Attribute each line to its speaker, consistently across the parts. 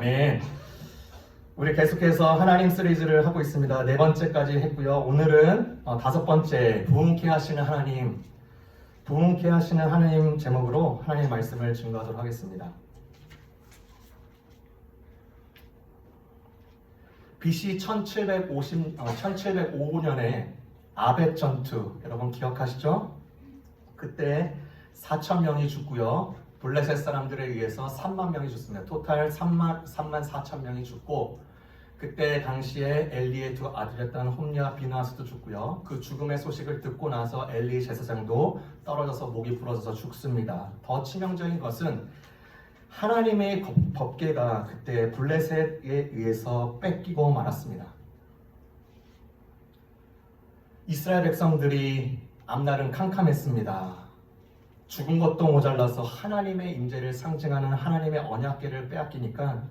Speaker 1: 네, 우리 계속해서 하나님 시리즈를 하고 있습니다. 네 번째까지 했고요. 오늘은 다섯 번째 부흥케 하시는 하나님, 부흥케 하시는 하나님 제목으로 하나님의 말씀을 증거하도록 하겠습니다. BC 1705년에 아벳 전투, 여러분 기억하시죠? 그때 4,000명이 죽고요. 블레셋 사람들에 의해서 3만 명이 죽습니다. 토탈 3만 4천 명이 죽고, 그때 당시에 엘리의 두 아들이었던 홈리와 비나스도 죽고요. 그 죽음의 소식을 듣고 나서 엘리 제사장도 떨어져서 목이 부러져서 죽습니다. 더 치명적인 것은 하나님의 법궤가 그때 블레셋에 의해서 뺏기고 말았습니다. 이스라엘 백성들이 앞날은 캄캄했습니다. 죽은 것도 모자라서 하나님의 임재를 상징하는 하나님의 언약궤를 빼앗기니까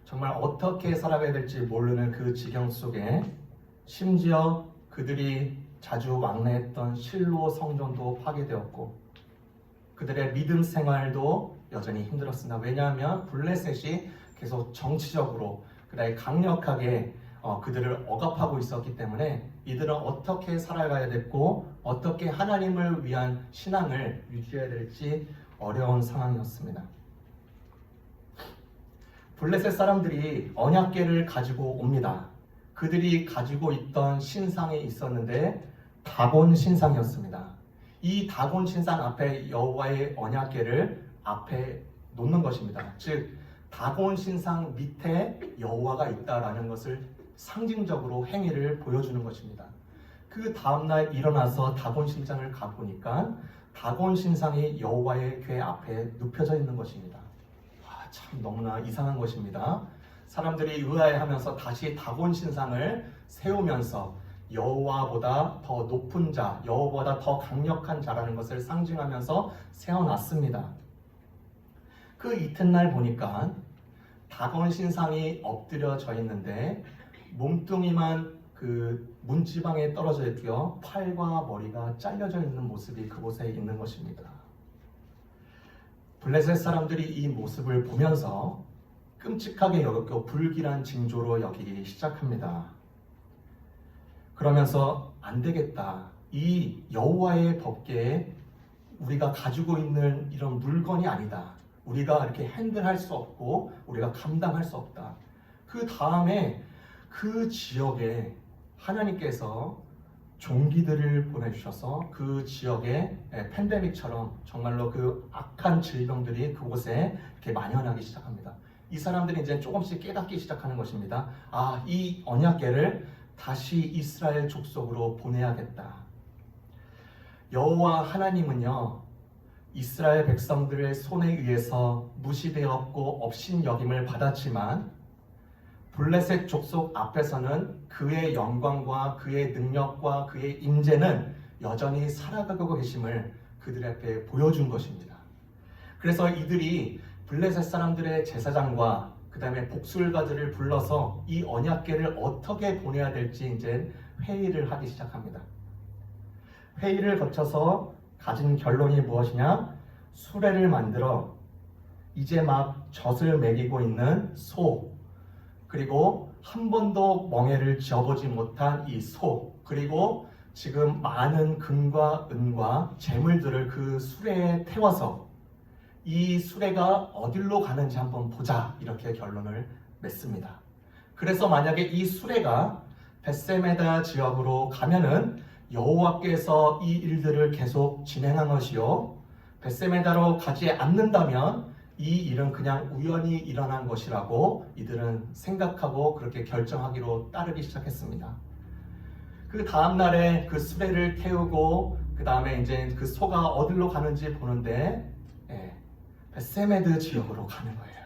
Speaker 1: 정말 어떻게 살아가야 될지 모르는 그 지경 속에, 심지어 그들이 자주 왕래했던 실로 성전도 파괴되었고 그들의 믿음 생활도 여전히 힘들었습니다. 왜냐하면 블레셋이 계속 정치적으로 그다음에 강력하게 그들을 억압하고 있었기 때문에 이들은 어떻게 살아가야 됐고 어떻게 하나님을 위한 신앙을 유지해야 될지 어려운 상황이었습니다. 블레셋 사람들이 언약궤를 가지고 옵니다. 그들이 가지고 있던 신상이 있었는데 다곤 신상이었습니다. 이 다곤 신상 앞에 여호와의 언약궤를 앞에 놓는 것입니다. 즉 다곤 신상 밑에 여호와가 있다라는 것을 상징적으로 행위를 보여주는 것입니다. 그 다음날 일어나서 다곤 신상을 가보니까 다곤 신상이 여호와의 궤 앞에 눕혀져 있는 것입니다. 참 너무나 이상한 것입니다. 사람들이 의아해하면서 다시 다곤 신상을 세우면서 여호와보다 더 높은 자, 여호와보다 더 강력한 자라는 것을 상징하면서 세워놨습니다. 그 이튿날 보니까 다곤 신상이 엎드려져 있는데 몸뚱이만 그 문지방에 떨어져 있고요. 팔과 머리가 잘려져 있는 모습이 그곳에 있는 것입니다. 블레셋 사람들이 이 모습을 보면서 끔찍하게 여겼고 불길한 징조로 여기기 시작합니다. 그러면서 안 되겠다. 이 여호와의 법궤에 우리가 가지고 있는 이런 물건이 아니다. 우리가 이렇게 핸들할 수 없고 우리가 감당할 수 없다. 그 다음에 그 지역에 하나님께서 종기들을 보내주셔서 그 지역에 팬데믹처럼 정말로 그 악한 질병들이 그곳에 이렇게 만연하기 시작합니다. 이 사람들이 이제 조금씩 깨닫기 시작하는 것입니다. 이 언약궤를 다시 이스라엘 족속으로 보내야겠다. 여호와 하나님은요, 이스라엘 백성들의 손에 의해서 무시되었고 업신여김을 받았지만 블레셋 족속 앞에서는 그의 영광과 그의 능력과 그의 임재는 여전히 살아가고 계심을 그들 앞에 보여준 것입니다. 그래서 이들이 블레셋 사람들의 제사장과 그 다음에 복술가들을 불러서 이 언약궤를 어떻게 보내야 될지 이제 회의를 하기 시작합니다. 회의를 거쳐서 가진 결론이 무엇이냐? 수레를 만들어 이제 막 젖을 먹이고 있는 소, 그리고 한 번도 멍에를 지어보지 못한 이 소, 그리고 지금 많은 금과 은과 재물들을 그 수레에 태워서 이 수레가 어디로 가는지 한번 보자, 이렇게 결론을 맺습니다. 그래서 만약에 이 수레가 벳세메다 지역으로 가면은 여호와께서 이 일들을 계속 진행한 것이요, 벳세메다로 가지 않는다면 이 일은 그냥 우연히 일어난 것이라고 이들은 생각하고 그렇게 결정하기로 따르기 시작했습니다. 그 다음날에 그 수레를 태우고 그 다음에 이제 그 소가 어디로 가는지 보는데 벳세메드 지역으로 가는 거예요.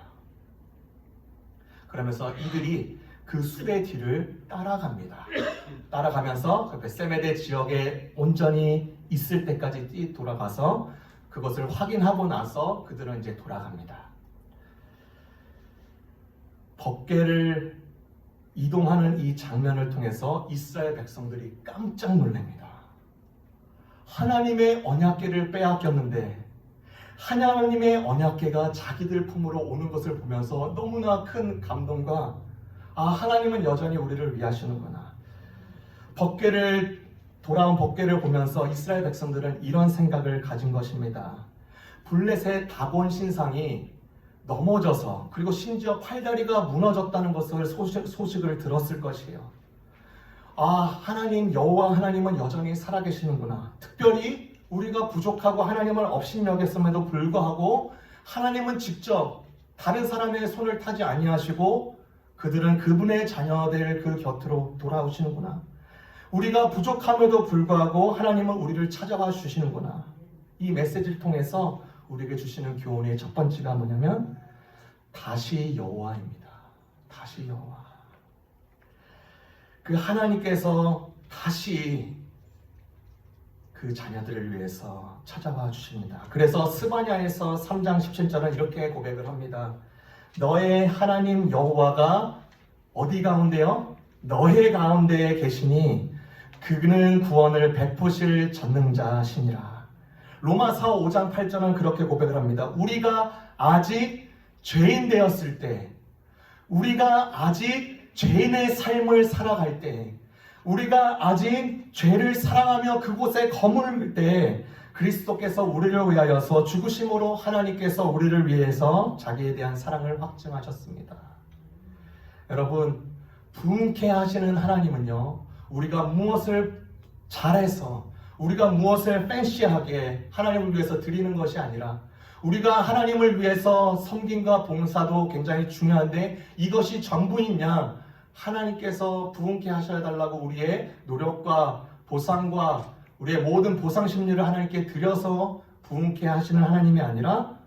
Speaker 1: 그러면서 이들이 그 수레 뒤를 따라갑니다. 따라가면서 그 벳세메드 지역에 온전히 있을 때까지 돌아가서 그것을 확인하고 나서 그들은 이제 돌아갑니다. 법궤를 이동하는 이 장면을 통해서 이스라엘 백성들이 깜짝 놀랍니다. 하나님의 언약궤를 빼앗겼는데, 하나님의 언약궤가 자기들 품으로 오는 것을 보면서 너무나 큰 감동과 하나님은 여전히 우리를 위하시는구나. 돌아온 법궤를 보면서 이스라엘 백성들은 이런 생각을 가진 것입니다. 블레셋 다곤 신상이 넘어져서 그리고 심지어 팔다리가 무너졌다는 것을 소식을 들었을 것이에요. 하나님 여호와 하나님은 여전히 살아계시는구나. 특별히 우리가 부족하고 하나님을 업신여겼음에도 불구하고 하나님은 직접 다른 사람의 손을 타지 아니하시고 그들은 그분의 자녀들 그 곁으로 돌아오시는구나. 우리가 부족함에도 불구하고 하나님은 우리를 찾아와 주시는구나. 이 메시지를 통해서 우리에게 주시는 교훈의 첫 번째가 뭐냐면 다시 여호와입니다. 다시 여호와. 그 하나님께서 다시 그 자녀들을 위해서 찾아와 주십니다. 그래서 스바냐에서 3장 17절은 이렇게 고백을 합니다. 너의 하나님 여호와가 어디 가운데요? 너의 가운데에 계시니 그는 구원을 베푸실 전능자시니라. 로마서 5장 8절은 그렇게 고백을 합니다. 우리가 아직 죄인 되었을 때, 우리가 아직 죄인의 삶을 살아갈 때, 우리가 아직 죄를 사랑하며 그곳에 거물 때 그리스도께서 우리를 위하여서 죽으심으로 하나님께서 우리를 위해서 자기에 대한 사랑을 확증하셨습니다. 여러분, 부흥케 하시는 하나님은요, 우리가 무엇을 잘해서 우리가 무엇을 팬시하게 하나님을 위해서 드리는 것이 아니라 우리가 하나님을 위해서 섬김과 봉사도 굉장히 중요한데 이것이 전부이냐, 하나님께서 부흥케 하셔야 달라고 우리의 노력과 보상과 우리의 모든 보상 심리를 하나님께 드려서 부흥케 하시는 하나님이 아니라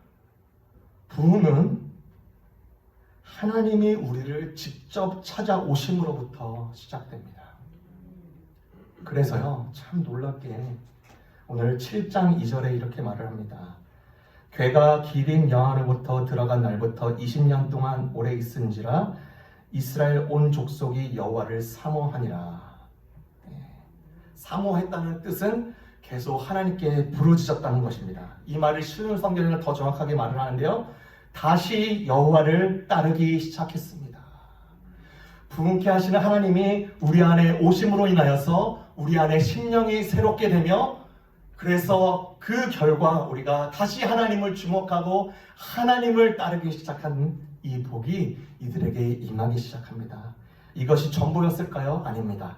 Speaker 1: 부흥은 하나님이 우리를 직접 찾아오심으로부터 시작됩니다. 그래서요, 참 놀랍게 오늘 7장 2절에 이렇게 말을 합니다. 괴가 기린 여한으로부터 들어간 날부터 20년 동안 오래 있은지라 이스라엘 온 족속이 여호와를 사모하니라. 사모했다는 뜻은 계속 하나님께 부르짖었다는 것입니다. 이 말을 신약 성경에는 더 정확하게 말을 하는데요, 다시 여호와를 따르기 시작했습니다. 부흥케 하시는 하나님이 우리 안에 오심으로 인하여서 우리 안에 심령이 새롭게 되며, 그래서 그 결과 우리가 다시 하나님을 주목하고 하나님을 따르기 시작한 이 복이 이들에게 임하기 시작합니다. 이것이 전부였을까요? 아닙니다.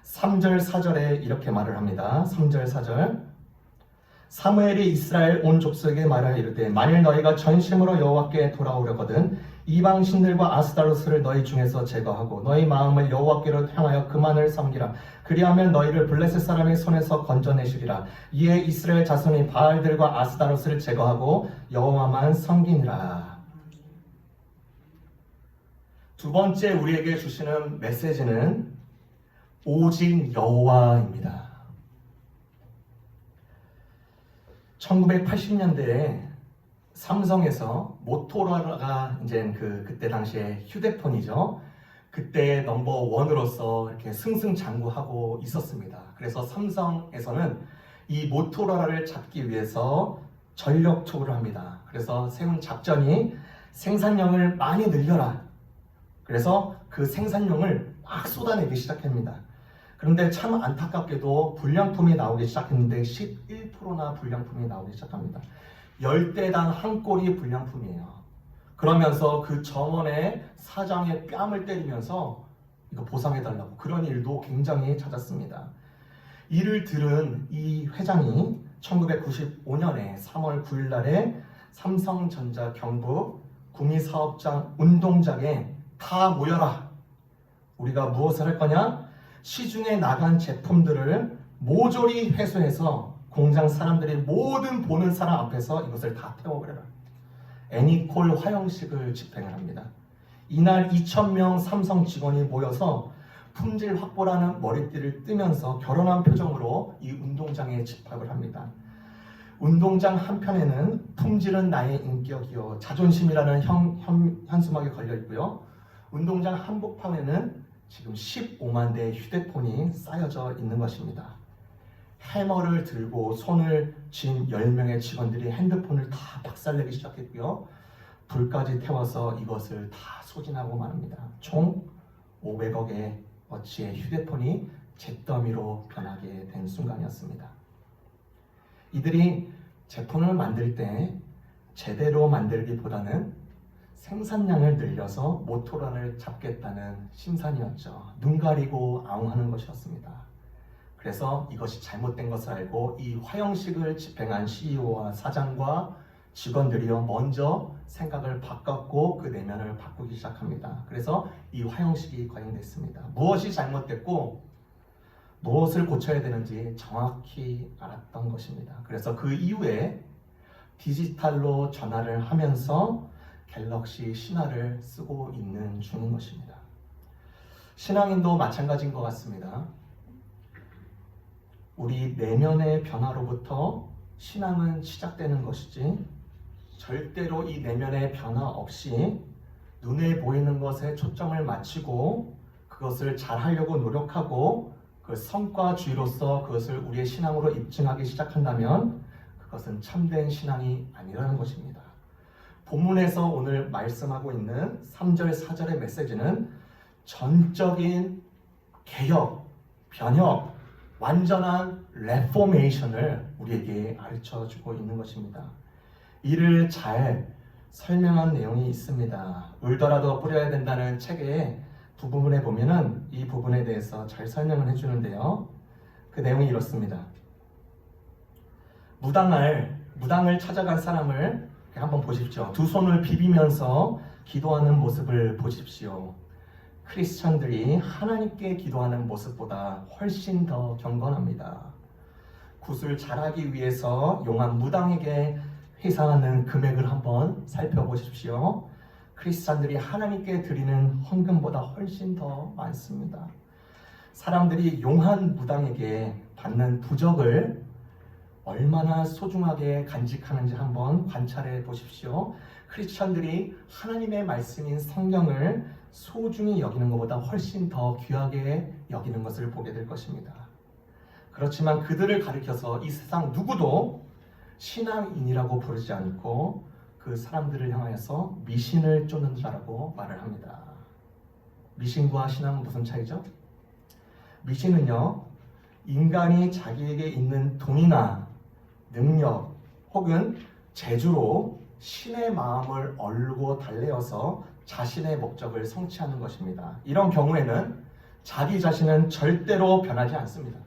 Speaker 1: 3절 4절에 이렇게 말을 합니다. 3절 4절 사무엘이 이스라엘 온 족속에게 말하여 이르되 만일 너희가 전심으로 여호와께 돌아오려거든 이방 신들과 아스타로스를 너희 중에서 제거하고 너희 마음을 여호와께로 향하여 그만을 섬기라. 그리하면 너희를 블레셋 사람의 손에서 건져내시리라. 이에 이스라엘 자손이 바알들과 아스타로스를 제거하고 여호와만 섬기니라. 두 번째 우리에게 주시는 메시지는 오직 여호와입니다. 1980년대에 삼성에서 모토로라가 이제 그때 당시에 휴대폰이죠. 그때 넘버 원으로서 이렇게 승승장구하고 있었습니다. 그래서 삼성에서는 이 모토로라를 잡기 위해서 전력 투구를 합니다. 그래서 세운 작전이 생산량을 많이 늘려라. 그래서 그 생산량을 막 쏟아내기 시작합니다. 그런데 참 안타깝게도 불량품이 나오기 시작했는데 11%나 불량품이 나오기 시작합니다. 10대당 한 꼴이 불량품이에요. 그러면서 그 점원의 사장의 뺨을 때리면서 이거 보상해달라고 그런 일도 굉장히 잦았습니다. 이를 들은 이 회장이 1995년에 3월 9일 날에 삼성전자 경북 구미사업장 운동장에 다 모여라. 우리가 무엇을 할 거냐? 시중에 나간 제품들을 모조리 회수해서 공장 사람들이 모든 보는 사람 앞에서 이것을 다 태워버려라. 애니콜 화형식을 집행을 합니다. 이날 2,000명 삼성 직원이 모여서 품질 확보라는 머리띠를 뜨면서 결혼한 표정으로 이 운동장에 집합을 합니다. 운동장 한편에는 품질은 나의 인격이요 자존심이라는 현수막이 걸려 있고요. 운동장 한복판에는 지금 15만 대의 휴대폰이 쌓여져 있는 것입니다. 해머를 들고 손을 쥔 10명의 직원들이 핸드폰을 다 박살내기 시작했고요. 불까지 태워서 이것을 다 소진하고 말합니다. 총 500억의 어치의 휴대폰이 잿더미로 변하게 된 순간이었습니다. 이들이 제품을 만들 때 제대로 만들기보다는 생산량을 늘려서 모토란을 잡겠다는 심산이었죠. 눈 가리고 아웅하는 것이었습니다. 그래서 이것이 잘못된 것을 알고 이 화형식을 집행한 CEO와 사장과 직원들이요 먼저 생각을 바꿨고 그 내면을 바꾸기 시작합니다. 그래서 이 화형식이 거행됐습니다. 무엇이 잘못됐고 무엇을 고쳐야 되는지 정확히 알았던 것입니다. 그래서 그 이후에 디지털로 전화를 하면서 갤럭시 신화를 쓰고 있는 중인 것입니다. 신앙인도 마찬가지인 것 같습니다. 우리 내면의 변화로부터 신앙은 시작되는 것이지 절대로 이 내면의 변화 없이 눈에 보이는 것에 초점을 맞추고 그것을 잘하려고 노력하고 그 성과주의로서 그것을 우리의 신앙으로 입증하기 시작한다면 그것은 참된 신앙이 아니라는 것입니다. 본문에서 오늘 말씀하고 있는 3절, 4절의 메시지는 전적인 개혁, 변혁, 완전한 레포메이션을 우리에게 가르쳐주고 있는 것입니다. 이를 잘 설명한 내용이 있습니다. 울더라도 뿌려야 된다는 책의 부분에 보면은 이 부분에 대해서 잘 설명을 해주는데요. 그 내용이 이렇습니다. 무당을 찾아간 사람을 한번 보십시오. 두 손을 비비면서 기도하는 모습을 보십시오. 크리스천들이 하나님께 기도하는 모습보다 훨씬 더 경건합니다. 굿을 잘하기 위해서 용한 무당에게 회상하는 금액을 한번 살펴보십시오. 크리스천들이 하나님께 드리는 헌금보다 훨씬 더 많습니다. 사람들이 용한 무당에게 받는 부적을 얼마나 소중하게 간직하는지 한번 관찰해 보십시오. 크리스천들이 하나님의 말씀인 성경을 소중히 여기는 것보다 훨씬 더 귀하게 여기는 것을 보게 될 것입니다. 그렇지만 그들을 가리켜서 이 세상 누구도 신앙인이라고 부르지 않고 그 사람들을 향하여서 미신을 쫓는 자라고 말을 합니다. 미신과 신앙은 무슨 차이죠? 미신은요, 인간이 자기에게 있는 돈이나 능력 혹은 재주로 신의 마음을 얼고 달래어서 자신의 목적을 성취하는 것입니다. 이런 경우에는 자기 자신은 절대로 변하지 않습니다.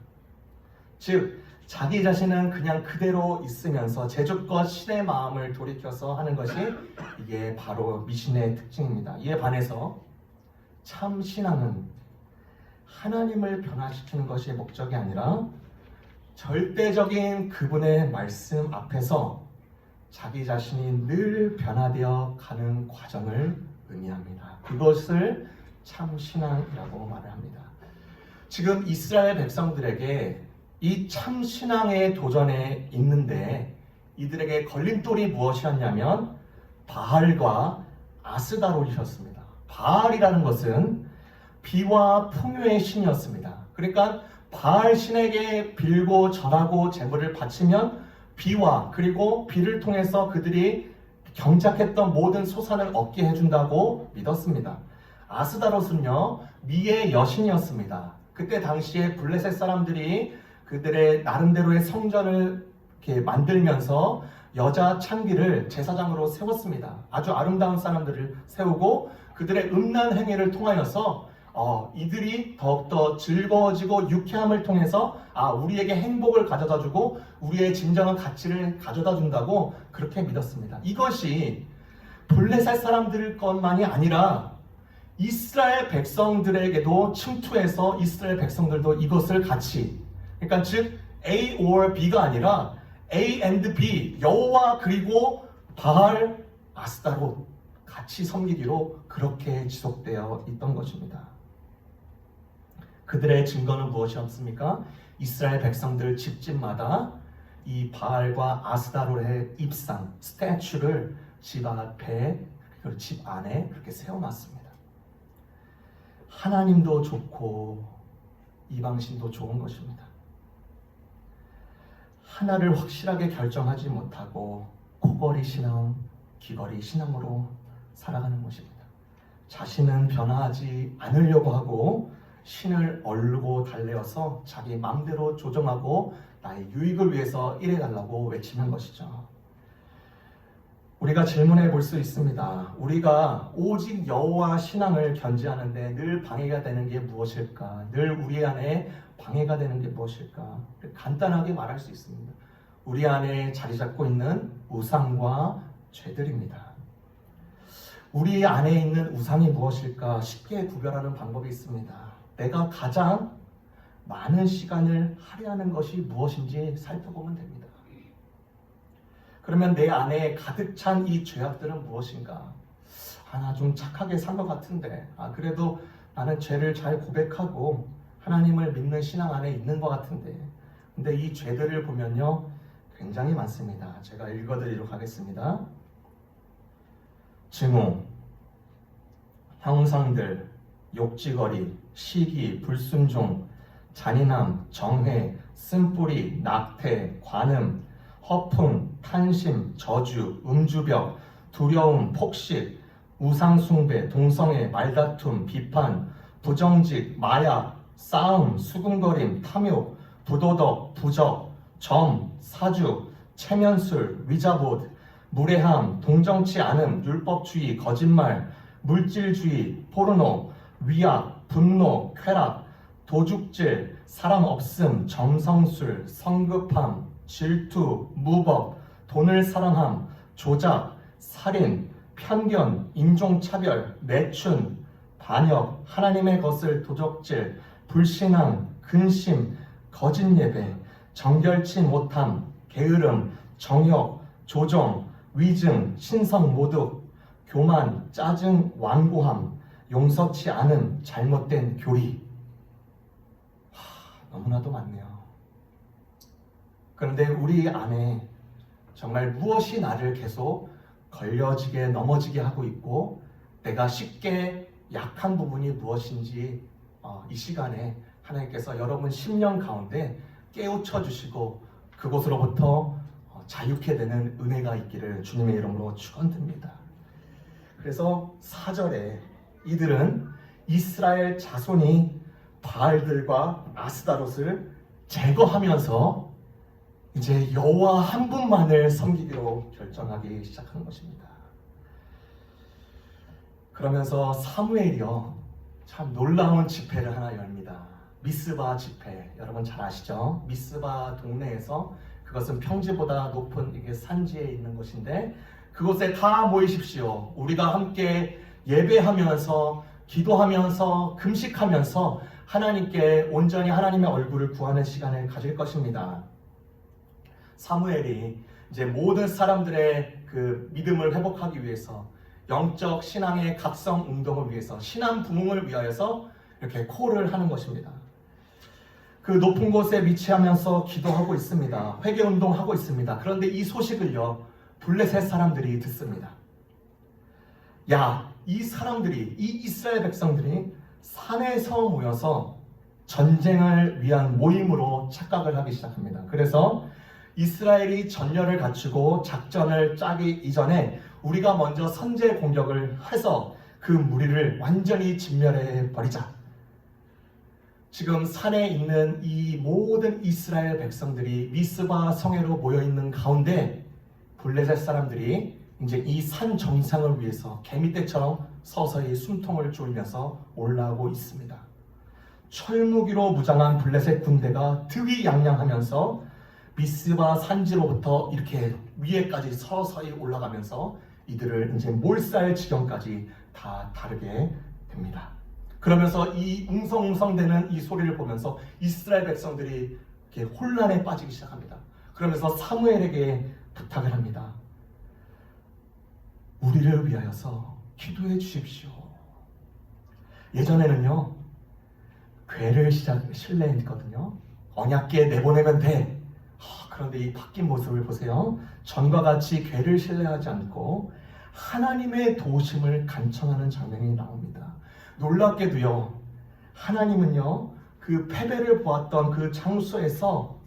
Speaker 1: 즉, 자기 자신은 그냥 그대로 있으면서 재주껏 신의 마음을 돌이켜서 하는 것이 이게 바로 미신의 특징입니다. 이에 반해서 참 신앙은 하나님을 변화시키는 것이 목적이 아니라 절대적인 그분의 말씀 앞에서 자기 자신이 늘 변화되어 가는 과정을 의미합니다. 그것을 참 신앙이라고 말을 합니다. 지금 이스라엘 백성들에게 이 참 신앙의 도전에 있는데 이들에게 걸림돌이 무엇이었냐면 바알과 아스다롯이었습니다. 바알이라는 것은 비와 풍요의 신이었습니다. 그러니까 바알 신에게 빌고 절하고 제물을 바치면 비와 그리고 비를 통해서 그들이 경작했던 모든 소산을 얻게 해준다고 믿었습니다. 아스다롯은요, 미의 여신이었습니다. 그때 당시에 블레셋 사람들이 그들의 나름대로의 성전을 이렇게 만들면서 여자 창기를 제사장으로 세웠습니다. 아주 아름다운 사람들을 세우고 그들의 음란 행위를 통하여서 이들이 더욱더 즐거워지고 유쾌함을 통해서 우리에게 행복을 가져다 주고 우리의 진정한 가치를 가져다 준다고 그렇게 믿었습니다. 이것이 블레셋 사람들 것만이 아니라 이스라엘 백성들에게도 침투해서 이스라엘 백성들도 이것을 같이, 그러니까 즉 A or B가 아니라 A and B, 여호와 그리고 바알, 아스타롯 같이 섬기기로 그렇게 지속되어 있던 것입니다. 그들의 증거는 무엇이었습니까? 이스라엘 백성들 집집마다 이 바알과 아스타롯의 입상, 스태츄를 집 앞에, 그리고 집 안에 그렇게 세워놨습니다. 하나님도 좋고 이방신도 좋은 것입니다. 하나를 확실하게 결정하지 못하고 코걸이 신앙, 귀걸이 신앙으로 살아가는 것입니다. 자신은 변화하지 않으려고 하고 신을 얼고 달래어서 자기 마음대로 조정하고 나의 유익을 위해서 일해달라고 외치는 것이죠. 우리가 질문해 볼 수 있습니다. 우리가 오직 여호와 신앙을 견지하는데 늘 방해가 되는 게 무엇일까? 늘 우리 안에 방해가 되는 게 무엇일까? 간단하게 말할 수 있습니다. 우리 안에 자리 잡고 있는 우상과 죄들입니다. 우리 안에 있는 우상이 무엇일까? 쉽게 구별하는 방법이 있습니다. 내가 가장 많은 시간을 할애하는 것이 무엇인지 살펴보면 됩니다. 그러면 내 안에 가득 찬 이 죄악들은 무엇인가? 나 좀 착하게 산 것 같은데, 그래도 나는 죄를 잘 고백하고 하나님을 믿는 신앙 안에 있는 것 같은데, 근데 이 죄들을 보면요, 굉장히 많습니다. 제가 읽어드리도록 하겠습니다. 증오, 형상들, 욕지거리, 시기, 불순종, 잔인함, 정회, 쓴뿌리, 낙태, 관음, 허풍, 탄심, 저주, 음주벽, 두려움, 폭식, 우상숭배, 동성애, 말다툼, 비판, 부정직, 마약, 싸움, 수군거림, 탐욕, 부도덕, 부적, 점, 사주, 체면술, 위자봇, 무례함, 동정치 않음, 율법주의, 거짓말, 물질주의, 포르노, 위약, 분노, 쾌락, 도둑질, 사랑 없음, 점성술, 성급함, 질투, 무법, 돈을 사랑함, 조작, 살인, 편견, 인종차별, 매춘, 반역, 하나님의 것을 도적질, 불신앙, 근심, 거짓 예배, 정결치 못함, 게으름, 정욕, 조정, 위증, 신성 모독, 교만, 짜증, 완고함, 용서치 않은 잘못된 교리. 너무나도 많네요. 그런데 우리 안에 정말 무엇이 나를 계속 걸려지게 넘어지게 하고 있고 내가 쉽게 약한 부분이 무엇인지 이 시간에 하나님께서 여러분 심령 가운데 깨우쳐 주시고 그곳으로부터 자유케 되는 은혜가 있기를 주님의 이름으로 축원드립니다. 그래서 4절에 이들은 이스라엘 자손이 바알들과 아스다롯을 제거하면서 이제 여호와 한 분만을 섬기기로 결정하기 시작하는 것입니다. 그러면서 사무엘이요, 참 놀라운 집회를 하나 열립니다. 미스바 집회, 여러분 잘 아시죠? 미스바 동네에서, 그것은 평지보다 높은 이게 산지에 있는 곳인데 그곳에 다 모이십시오. 우리가 함께 예배하면서 기도하면서 금식하면서 하나님께 온전히 하나님의 얼굴을 구하는 시간을 가질 것입니다. 사무엘이 이제 모든 사람들의 그 믿음을 회복하기 위해서, 영적 신앙의 각성 운동을 위해서, 신앙 부흥을 위하여서 이렇게 콜을 하는 것입니다. 그 높은 곳에 위치하면서 기도하고 있습니다. 회개 운동하고 있습니다. 그런데 이 소식을요, 블레셋 사람들이 듣습니다. 야, 이 사람들이, 이 이스라엘 백성들이 산에서 모여서 전쟁을 위한 모임으로 착각을 하기 시작합니다. 그래서 이스라엘이 전열을 갖추고 작전을 짜기 이전에 우리가 먼저 선제 공격을 해서 그 무리를 완전히 진멸해 버리자. 지금 산에 있는 이 모든 이스라엘 백성들이 미스바 성회로 모여 있는 가운데 블레셋 사람들이 이제 이 산 정상을 위해서 개미떼처럼 서서히 숨통을 졸면서 올라오고 있습니다. 철무기로 무장한 블레셋 군대가 드위양양하면서 미스바 산지로부터 이렇게 위에까지 서서히 올라가면서 이들을 이제 몰살 지경까지 다 다르게 됩니다. 그러면서 이 웅성웅성대는 이 소리를 보면서 이스라엘 백성들이 이렇게 혼란에 빠지기 시작합니다. 그러면서 사무엘에게 부탁을 합니다. 우리를 위하여서 기도해 주십시오. 예전에는요, 괴를 신뢰했거든요. 언약궤 내보내면 돼. 그런데 이 바뀐 모습을 보세요. 전과 같이 괴를 신뢰하지 않고 하나님의 도우심을 간청하는 장면이 나옵니다. 놀랍게도요, 하나님은요, 그 패배를 보았던 그 장소에서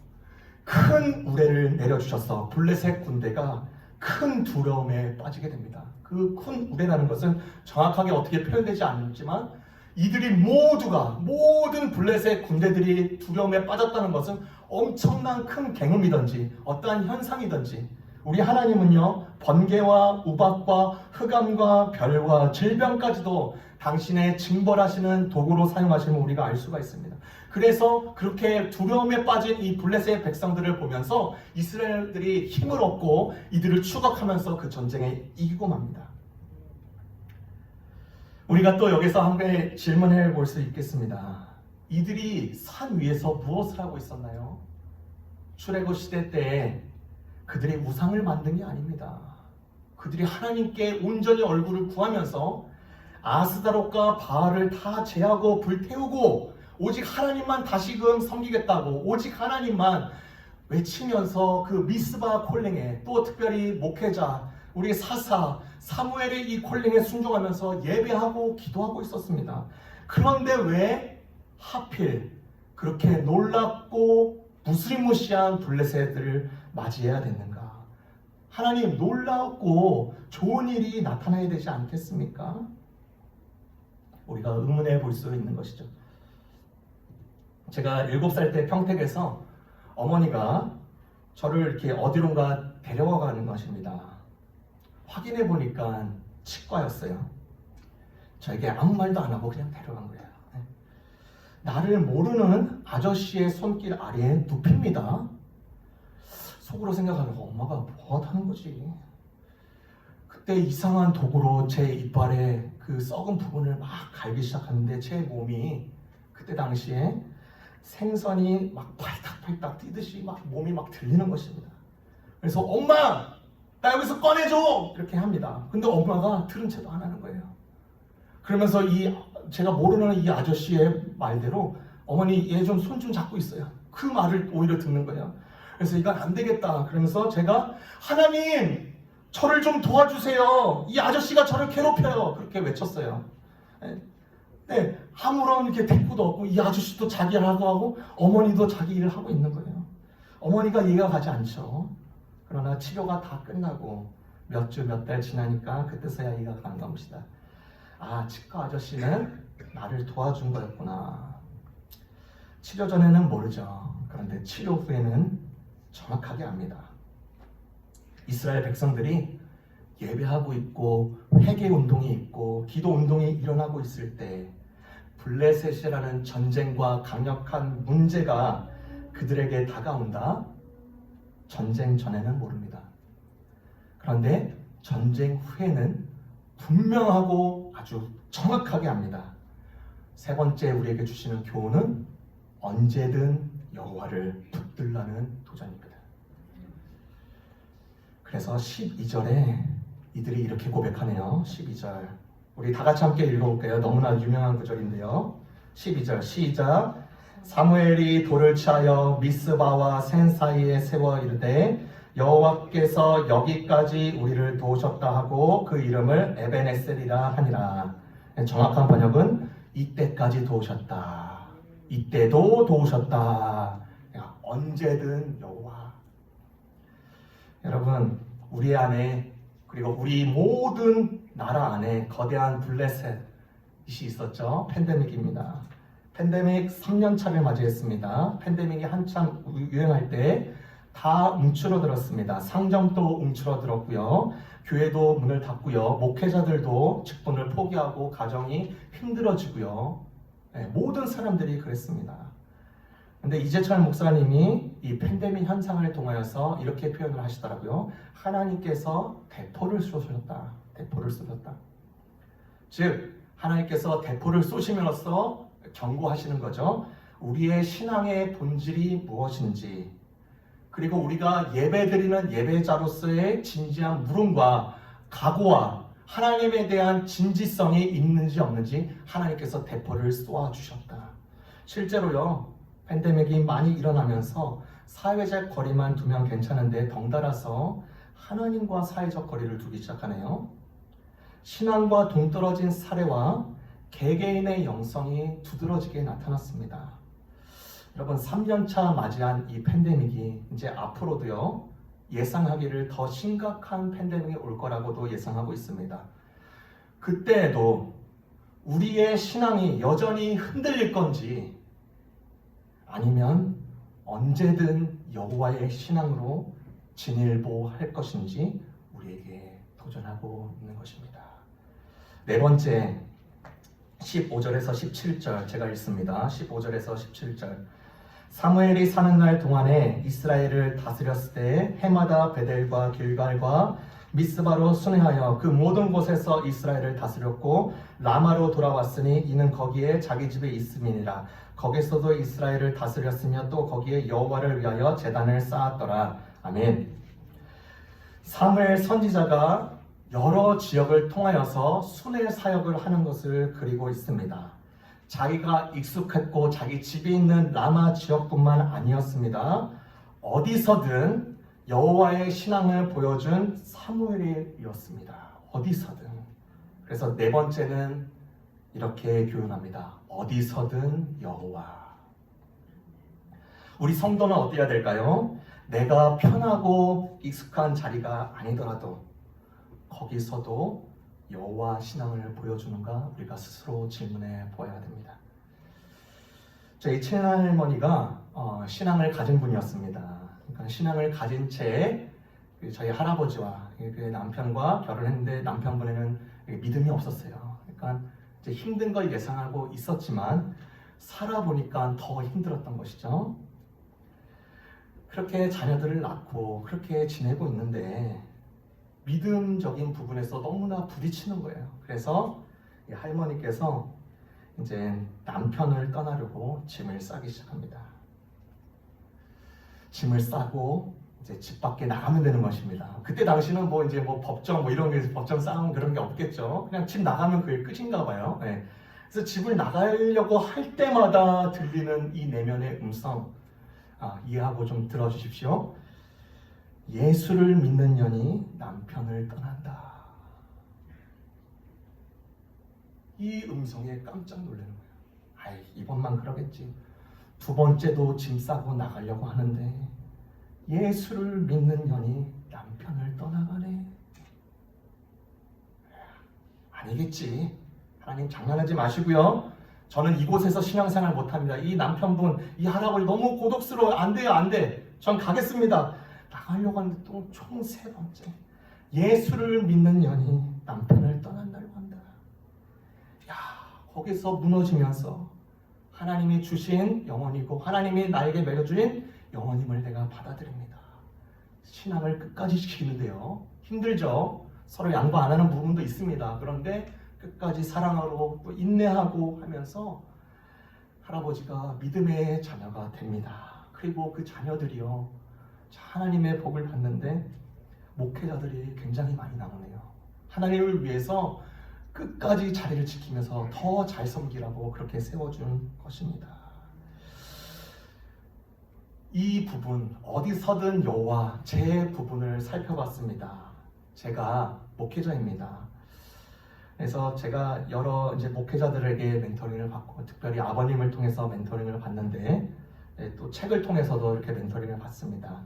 Speaker 1: 큰 우레를 내려주셔서 블레셋 군대가 큰 두려움에 빠지게 됩니다. 그 큰 우레라는 것은 정확하게 어떻게 표현되지 않지만 이들이 모든 블레셋 군대들이 두려움에 빠졌다는 것은 엄청난 큰 경험이든지 어떠한 현상이든지 우리 하나님은요, 번개와 우박과 흑암과 별과 질병까지도 당신의 징벌하시는 도구로 사용하시는 우리가 알 수가 있습니다. 그래서 그렇게 두려움에 빠진 이 블레셋 백성들을 보면서 이스라엘들이 힘을 얻고 이들을 추격하면서 그 전쟁에 이기고 맙니다. 우리가 또 여기서 한 가지 질문해 볼 수 있겠습니다. 이들이 산 위에서 무엇을 하고 있었나요? 출애굽 시대 때 그들이 우상을 만든 게 아닙니다. 그들이 하나님께 온전히 얼굴을 구하면서 아스다롯과 바알을 다 제하고 불태우고 오직 하나님만 다시금 섬기겠다고 오직 하나님만 외치면서 그 미스바 콜링에 또 특별히 목회자 우리 사무엘의 이 콜링에 순종하면서 예배하고 기도하고 있었습니다. 그런데 왜 하필 그렇게 놀랍고 무시무시한 블레셋들을 맞이해야 됐는가? 하나님, 놀랍고 좋은 일이 나타나야 되지 않겠습니까? 우리가 의문해 볼 수 있는 것이죠. 제가 7살 때 평택에서 어머니가 저를 이렇게 어디론가 데려가는 것입니다. 확인해 보니까 치과였어요. 저에게 아무 말도 안 하고 그냥 데려간 거예요. 나를 모르는 아저씨의 손길 아래에 눕힙니다. 속으로 생각하면 엄마가 뭐 하는 거지? 그때 이상한 도구로 제 이빨에 그 썩은 부분을 막 갈기 시작하는데 제 몸이 그때 당시에 생선이 막 팔딱팔딱 뛰듯이 막 몸이 막 들리는 것입니다. 그래서 엄마! 나 여기서 꺼내줘! 이렇게 합니다. 근데 엄마가 들은 채도 안 하는 거예요. 그러면서 제가 모르는 이 아저씨의 말대로 어머니 얘 좀 손 좀 잡고 있어요. 그 말을 오히려 듣는 거예요. 그래서 이건 안 되겠다. 그러면서 제가 하나님 저를 좀 도와주세요. 이 아저씨가 저를 괴롭혀요. 그렇게 외쳤어요. 네, 아무런 이렇게 대꾸도 없고 이 아저씨도 자기 일을 하고 어머니도 자기 일을 하고 있는 거예요. 어머니가 이해가 가지 않죠. 그러나 치료가 다 끝나고 몇 주 몇 달 지나니까 그때서야 이해가 가는 겁니다. 아, 치과 아저씨는 나를 도와준 거였구나. 치료 전에는 모르죠. 그런데 치료 후에는 정확하게 압니다. 이스라엘 백성들이 예배하고 있고 회개 운동이 있고 기도 운동이 일어나고 있을 때 블레셋이라는 전쟁과 강력한 문제가 그들에게 다가온다. 전쟁 전에는 모릅니다. 그런데 전쟁 후에는 분명하고 아주 정확하게 압니다. 세 번째 우리에게 주시는 교훈은 언제든 여호와를 붙들라는 도전입니다. 그래서 12절에 이들이 이렇게 고백하네요. 12절 우리 다 같이 함께 읽어볼게요. 너무나 유명한 구절인데요. 12절 시작. 사무엘이 돌을 취하여 미스바와 센 사이에 세워 이르되 여호와께서 여기까지 우리를 도우셨다 하고 그 이름을 에벤에셀이라 하니라. 정확한 번역은 이때까지 도우셨다. 이때도 도우셨다. 언제든 여호와. 여러분 우리 안에 그리고 우리 모든 나라 안에 거대한 블레셋이 있었죠. 팬데믹입니다. 팬데믹 3년차를 맞이했습니다. 팬데믹이 한참 유행할 때 다 움츠러들었습니다. 상점도 움츠러들었고요. 교회도 문을 닫고요. 목회자들도 직분을 포기하고 가정이 힘들어지고요. 네, 모든 사람들이 그랬습니다. 근데 이재철 목사님이 이 팬데믹 현상을 통하여서 이렇게 표현을 하시더라고요. 하나님께서 대포를 쏘셨다. 대포를 쏘셨다. 즉 하나님께서 대포를 쏘심으로써 경고하시는 거죠. 우리의 신앙의 본질이 무엇인지 그리고 우리가 예배드리는 예배자로서의 진지한 물음과 각오와 하나님에 대한 진지성이 있는지 없는지 하나님께서 대포를 쏘아주셨다. 실제로요. 팬데믹이 많이 일어나면서 사회적 거리만 두면 괜찮은데 덩달아서 하나님과 사회적 거리를 두기 시작하네요. 신앙과 동떨어진 사례와 개개인의 영성이 두드러지게 나타났습니다. 여러분 3년차 맞이한 이 팬데믹이 이제 앞으로도요 예상하기를 더 심각한 팬데믹이 올 거라고도 예상하고 있습니다. 그때에도 우리의 신앙이 여전히 흔들릴 건지 아니면 언제든 여호와의 신앙으로 진일보할 것인지 우리에게 도전하고 있는 것입니다. 네 번째 15절에서 17절 제가 읽습니다. 15절에서 17절 사무엘이 사는 날 동안에 이스라엘을 다스렸을 때 해마다 베델과 길갈과 미스바로 순회하여 그 모든 곳에서 이스라엘을 다스렸고 라마로 돌아왔으니 이는 거기에 자기 집에 있음이니라. 거기서도 이스라엘을 다스렸으며 또 거기에 여호와를 위하여 제단을 쌓았더라. 아멘. 사무엘 선지자가 여러 지역을 통하여서 순회 사역을 하는 것을 그리고 있습니다. 자기가 익숙했고 자기 집에 있는 라마 지역뿐만 아니었습니다. 어디서든 여호와의 신앙을 보여준 사무엘이었습니다. 어디서든. 그래서 네 번째는 이렇게 교훈합니다. 어디서든 여호와. 우리 성도는 어때야 될까요? 내가 편하고 익숙한 자리가 아니더라도 거기서도 여호와 신앙을 보여주는가 우리가 스스로 질문해 보아야 됩니다. 저희 친할머니가 신앙을 가진 분이었습니다. 그러니까 신앙을 가진 채 저희 할아버지와 그 남편과 결혼했는데 남편분에는 믿음이 없었어요. 그러니까 이제 힘든 걸 예상하고 있었지만 살아보니까 더 힘들었던 것이죠. 그렇게 자녀들을 낳고 그렇게 지내고 있는데 믿음적인 부분에서 너무나 부딪히는 거예요. 그래서 할머니께서 이제 남편을 떠나려고 짐을 싸기 시작합니다. 짐을 싸고 이제 집 밖에 나가면 되는 것입니다. 그때 당시는 뭐 이제 뭐 법정 뭐 이런 게 법정 싸움 그런 게 없겠죠. 그냥 집 나가면 그게 끝인가 봐요. 네. 그래서 집을 나가려고 할 때마다 들리는 이 내면의 음성 이해하고 좀 들어주십시오. 예수를 믿는 년이 남편을 떠난다. 이 음성에 깜짝 놀라는 거예요. 아이, 이번만 그러겠지. 두 번째도 짐 싸고 나가려고 하는데 예수를 믿는 년이 남편을 떠나가네. 아니겠지. 하나님 장난하지 마시고요. 저는 이곳에서 신앙생활 못합니다. 이 남편분, 이 할아버지 너무 고독스러워. 안 돼요, 안 돼. 전 가겠습니다. 나가려고 하는데 또 총 세 번째. 예수를 믿는 년이 남편을 떠난다고 한다. 야, 거기서 무너지면서 하나님이 주신 영혼이고 하나님이 나에게 매겨주신 영혼임을 내가 받아들입니다. 신앙을 끝까지 지키는데요. 힘들죠. 서로 양보 안 하는 부분도 있습니다. 그런데 끝까지 사랑하고 또 인내하고 하면서 할아버지가 믿음의 자녀가 됩니다. 그리고 그 자녀들이요. 하나님의 복을 받는데 목회자들이 굉장히 많이 나오네요. 하나님을 위해서 끝까지 자리를 지키면서 더 잘 섬기라고 그렇게 세워준 것입니다. 이 부분 어디서든 여호와 제 부분을 살펴봤습니다. 제가 목회자입니다. 그래서 제가 여러 이제 목회자들에게 멘토링을 받고 특별히 아버님을 통해서 멘토링을 받는데 또 책을 통해서도 이렇게 멘토링을 받습니다.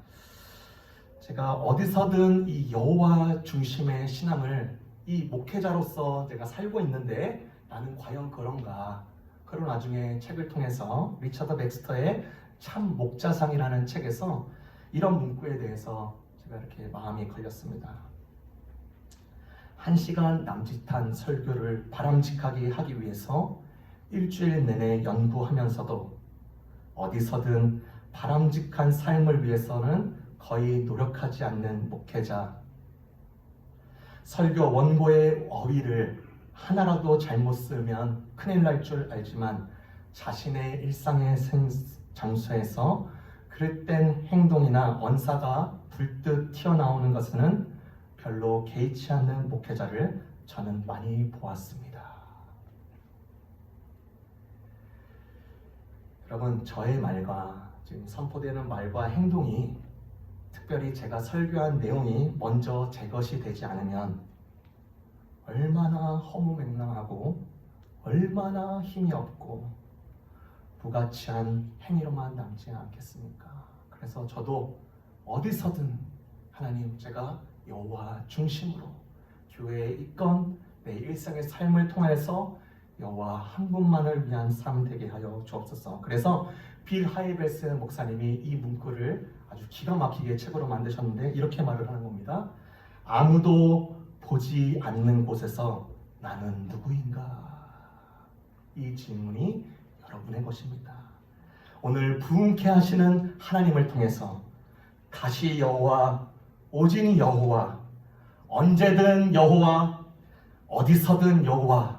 Speaker 1: 제가 어디서든 이 여호와 중심의 신앙을 이 목회자로서 제가 살고 있는데 나는 과연 그런가? 그런 와중에 책을 통해서 리처드 백스터의 참 목자상이라는 책에서 이런 문구에 대해서 제가 이렇게 마음이 걸렸습니다. 1시간 남짓한 설교를 바람직하게 하기 위해서 일주일 내내 연구하면서도 어디서든 바람직한 삶을 위해서는 거의 노력하지 않는 목회자, 설교 원고의 어휘를 하나라도 잘못 쓰면 큰일 날 줄 알지만 자신의 일상의 장소에서 그릇된 행동이나 언사가 불뜻 튀어나오는 것은 별로 개의치 않는 목회자를 저는 많이 보았습니다. 여러분, 저의 말과 지금 선포되는 말과 행동이 특별히 제가 설교한 내용이 먼저 제 것이 되지 않으면 얼마나 허무맹랑하고 얼마나 힘이 없고 부가치한 행위로만 남지 않겠습니까? 그래서 저도 어디서든 하나님, 제가 여호와 중심으로 교회에 있건 내 일상의 삶을 통해서 여호와 한 분만을 위한 삶 되게 하여 주옵소서. 그래서 빌 하이베스 목사님이 이 문구를 아주 기가 막히게 책으로 만드셨는데 이렇게 말을 하는 겁니다. 아무도 보지 않는 곳에서 나는 누구인가? 이 질문이 여러분의 것입니다. 오늘 부흥케 하시는 하나님을 통해서 다시 여호와, 오직 여호와, 언제든 여호와, 어디서든 여호와,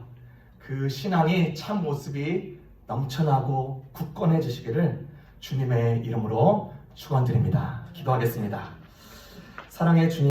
Speaker 1: 그 신앙의 참 모습이 넘쳐나고 굳건해지시기를 주님의 이름으로 축원드립니다. 기도하겠습니다. 사랑의 주님,